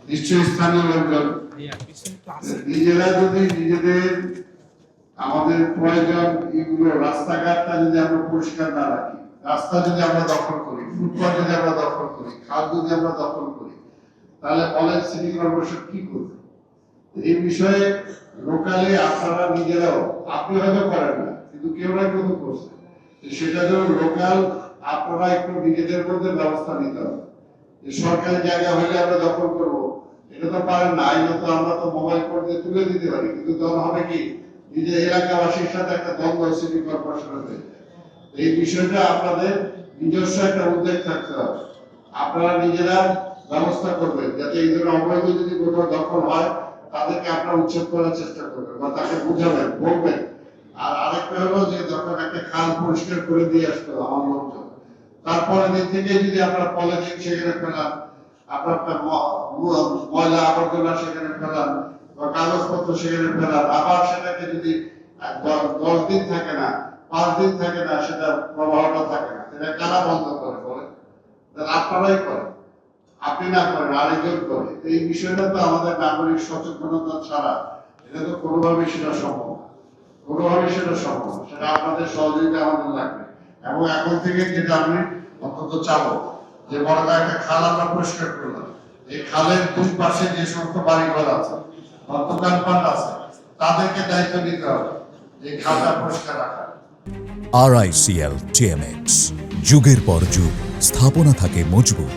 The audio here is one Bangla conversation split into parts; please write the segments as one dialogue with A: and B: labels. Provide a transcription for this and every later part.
A: নিশ্চয়ই স্থানীয় লোকজন নিজেরা যদি নিজেদের আমাদের প্রয়োজন এগুলো রাস্তাঘাটটা যদি আমরা পরিষ্কার না রাখি, রাস্তা যদি আমরা দখল করি, ফুটপাথ যদি আমরা দখল করি, খাল যদি আমরা দখল করি, তাহলে বলেন সিটি কর্পোরেশন কি করবে? এই বিষয়ে লোকালে আপনারা নিজেরাও, আপনি হয়তো করেন না কিন্তু কেউ না কেউ করছে, সেটা যেন লোকাল আপনারা একটু নিজেদের মধ্যে ব্যবস্থা নিতে হবে। সরকারি জায়গা হলে আমরা দখল করবো এটা তো পারেন না, আইনত আমরা তো মোবাইল ফোন দিয়ে তুলে দিতে পারি, কিন্তু তখন হবে কি নিজের এলাকাবাসীর সাথে একটা দ্বন্দ্ব সিটি কর্পোরেশনের হয়ে যায়। এই বিষয়টা আপনাদের নিজস্ব একটা উদ্যোগ থাকতে হবে, আপনারা নিজেরা ব্যবস্থা করবেন যাতে এই ধরনের অবৈধ যদি কোথাও দখল হয় তাদেরকে আপনারা উচ্ছেদ করার চেষ্টা করবেন বা তাকে বুঝাবেন, বলবেন। আর আরেকটা হলো যে যখন একটা খাল পরিষ্কার করে দিয়ে আসতো আমার লোকজন, তারপরে দিন থেকে যদি আপনার পলিথিন সেখানে ফেলান, আপনার ময়লা আবর্জনা সেখানে ফেলান বা কাগজপত্র সেখানে ফেলান, আবার সেটাকে যদি 10 দিন থাকে না, 5 দিন থাকে না, সেটা প্রবাহটা থাকে না, সেটা কারা বন্ধ করে বলে? আপনারাই করেন, আপনি না করেন আরেকজন করে। এই বিষয়টা তো আমাদের নাগরিক সচেতনতা ছাড়া এটা তো কোনোভাবেই সেটা সম্ভব না, কোনোভাবেই সেটা সম্ভব না। সেটা আপনাদের সহযোগিতা আমাদের লাগবে। এবং এখন থেকে যেটা আমি অন্তত চাবো যে বড় একটা খাল আমরা পরিষ্কার করলাম, এই খালের দুই পাশে যে সমস্ত বাড়িঘর আছে বা দোকানপাট আছে তাদেরকে দায়িত্ব নিতে হবে এই খালটা পরিষ্কার রাখার।
B: RICL TMX, যুগের পর যুগ স্থাপনা থাকে মজবুত।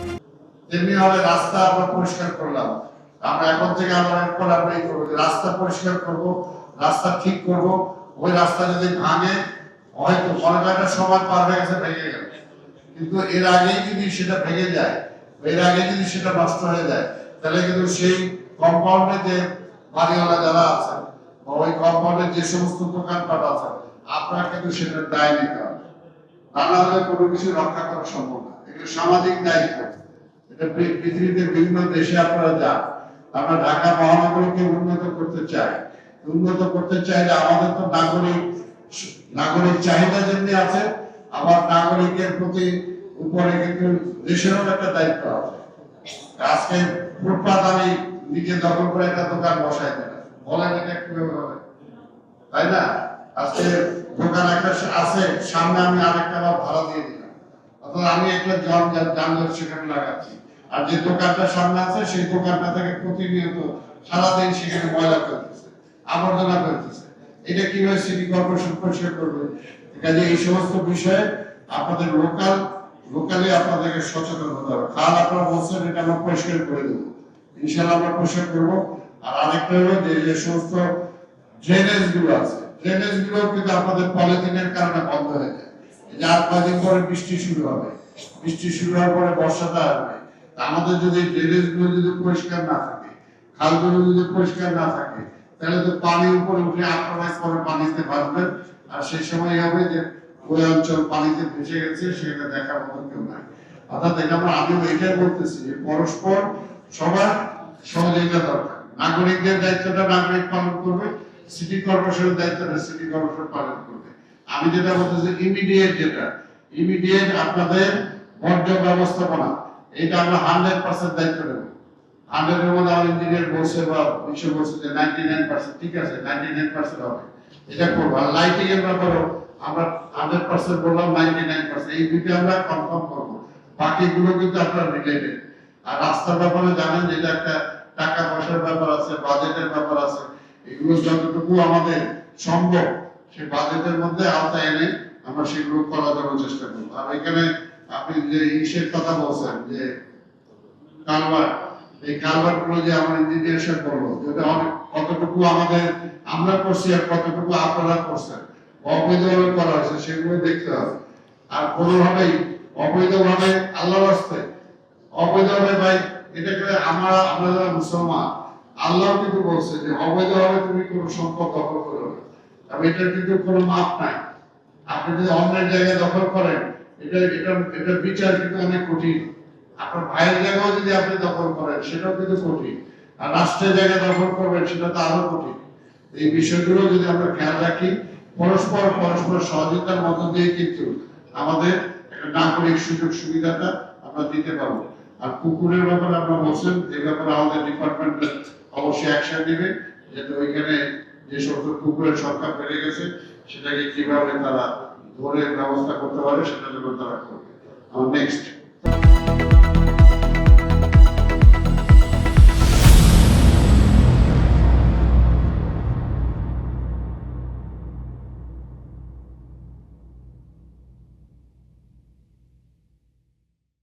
A: তেমনি ভাবে রাস্তা আমরা পরিষ্কার করলাম, আমরা এখন থেকে আমরা কোলাবরেট করব, রাস্তা পরিষ্কার করব, রাস্তা ঠিক করব। ওই রাস্তা যদি ভাঙে হয়তো সরকারের সময় পার হয়ে গেছে, ভেঙে গেল, কিন্তু এর আগেই যদি সেটা ভেঙে যায়, এর আগে যদি সেটা নষ্ট হয়ে যায়, তাহলে কিন্তু সেই কম্পাউন্ডে যে বাড়িওয়ালা যারা আছে বা ওই কম্পাউন্ডে যে সমস্ত দোকানপাট আছে আপনারা কিন্তু সেটার দায় নিতে হবে, তা না হলে কোনো কিছু রক্ষা করা সম্ভব না। এগুলো সামাজিক দায়িত্ব। এটা পৃথিবীতে বিভিন্ন দেশে আপনারা যান, আমরা ঢাকা মহানগরীকে উন্নত করতে চাই। উন্নত করতে চাইলে আমাদের তো নাগরিক চাহিদা যেমনি আছে, আবার নাগরিকের প্রতি উপরে কিন্তু দেশেরও একটা দায়িত্ব আছে। আজকে ফুটপাত আমি নিজে দখল করে একটা দোকান বসাই দিলাম, বলেন এটা কিভাবে হবে? তাই না? আজকে দোকান একটা আছে, সামনে আমি আরেকটা আবার ভাড়া দিয়ে দিলাম, অথবা আমি একটা যানজট সেখানে লাগাচ্ছি। আর যে দোকানটা সামনে আছে সেই দোকানটা থেকে প্রতিনিয়ত সারাদিন সেখানে ময়লা ফেলতেছে, আবর্জনা ফেলতেছে। এটা কিভাবে সিটি কর্পোরেশন পরিষ্কার করবে? কাজে এই সমস্ত বিষয়ে আপনাদের লোকালি আপনাদেরকে সচেতন হতে হবে। খাল আপনারা বলছেন এটা আমরা পরিষ্কার করে দেবো, ইনশাআল্লাহ আমরা পরিষ্কার করবো। আর আরেকটা হলো যে সমস্ত ড্রেনেজ গুলো আছে, ড্রেনেজ গুলো কিন্তু আপনাদের পলিথিনের কারণে বন্ধ হয়ে যায়। এই যে 8-5 দিন পরে বৃষ্টি শুরু হবে, বৃষ্টি শুরু হওয়ার পরে বর্ষাটা আসবে, আমাদের যদি ড্রেনেজ গুলো যদি পরিষ্কার না থাকে, খালগুলো যদি পরিষ্কার না থাকে, তাহলে তো পানির উপরে উঠে আপনারা পরে পানিতে ভাসবেন, আর সেই সময় হবে যে ওই অঞ্চল পানিতে ভেসে গেছে, সেটা দেখার মতো কেউ নাই। অর্থাৎ আমিও এটাই বলতেছি যে পরস্পর সবার সহযোগিতা দরকার। নাগরিকদের দায়িত্বটা নাগরিক পালন করবে, সিটি কর্পোরেশনের দায়িত্বটা সিটি কর্পোরেশন পালন করবে। আমি যেটা বলতেছি ইমিডিয়েট আপনাদের বর্জ্য ব্যবস্থাপনা, এটা আমরা 100% দায়িত্ব নেব। 100 এর মধ্যে আমার ইঞ্জিনিয়ার বলছে বা বিশ্ব বলছে যে 99%, ঠিক আছে 99% হবে, এটা করবো। আর লাইটিং এর ব্যাপারেও আমরা 100% বললাম, 99% এই দুটো আমরা কনফার্ম করবো, বাকিগুলো কিন্তু আপনারা রিলেটেড। আর রাস্তার ব্যাপারে জানেন যেটা একটা টাকা পয়সার ব্যাপার আছে, বাজেটের ব্যাপার আছে, এগুলো যতটুকু আমাদের সম্ভব সেই বাজেটের মধ্যে আওতায় এনে আমরা সেগুলো করার জন্য চেষ্টা করবো। আর এখানে আপনি যে ইসের কথা বলছেন যে কালভার্ট, এই কালভার্ট গুলো যে আমার ইঞ্জিনিয়ার সাহেব বললো যেটা কতটুকু আমাদের আমরা করছি আর কতটুকু আপনারা করছেন, অবৈধভাবে করা হয়েছে সেগুলো দেখতে হবে। আর কোনোভাবেই অবৈধভাবে আল্লাহর রাস্তায় অবৈধভাবে ভাই এটা করে আমরা যারা মুসলমান, আল্লাহ কিন্তু বলছে যে অবৈধভাবে তুমি কোনো সম্পদ দখল করো না, তবে এটার কিন্তু কোনো মাপ নাই। আপনি যদি অন্যের জায়গায় দখল করেন, এটা বিচার কিন্তু অনেক কঠিন। আপনার ভাইয়ের জায়গাও যদি আপনি দখল করেন সেটাও কিন্তু কঠিন, আর রাষ্ট্রের জায়গা দখল করবেন সেটা তো আরো কঠিন। এই বিষয়গুলো যদি আমরা খেয়াল রাখি, পরস্পর সহযোগিতার মধ্য দিয়ে কিন্তু আমাদের একটা নাগরিক সুযোগ সুবিধাটা আমরা দিতে পারবো। আর কুকুরের ব্যাপারে আপনারা বলছেন, এই ব্যাপারে আমাদের ডিপার্টমেন্ট অবশ্যই অ্যাকশন নেবে, যাতে ওইখানে যে সমস্ত কুকুরের সংখ্যা বেড়ে গেছে সেটাকে কিভাবে তারা ধরে ব্যবস্থা করতে পারে সেটা জন্য তারা করবে। নেক্সট